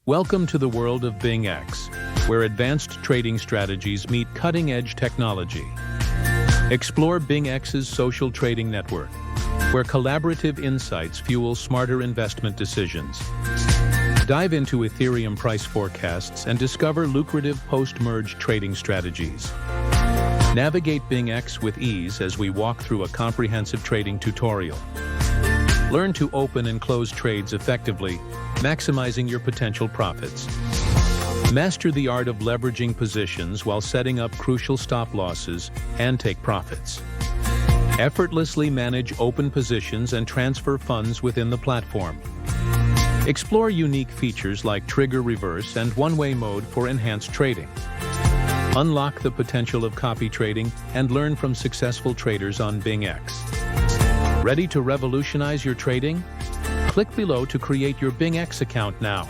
Welcome to the world of BingX, where advanced trading strategies meet cutting-edge technology. Explore BingX's social trading network, where collaborative insights fuel smarter investment decisions. Dive into Ethereum price forecasts and discover lucrative post-merge trading strategies. Navigate BingX with ease as we walk through a comprehensive trading tutorial. Learn to open and close trades effectively, maximizing your potential profits. Master the art of leveraging positions while setting up crucial stop losses and take profits. Effortlessly manage open positions and transfer funds within the platform. Explore unique features like trigger reverse and one-way mode for enhanced trading. Unlock the potential of copy trading and learn from successful traders on BingX. Ready to revolutionize your trading? Click below to create your BingX account now.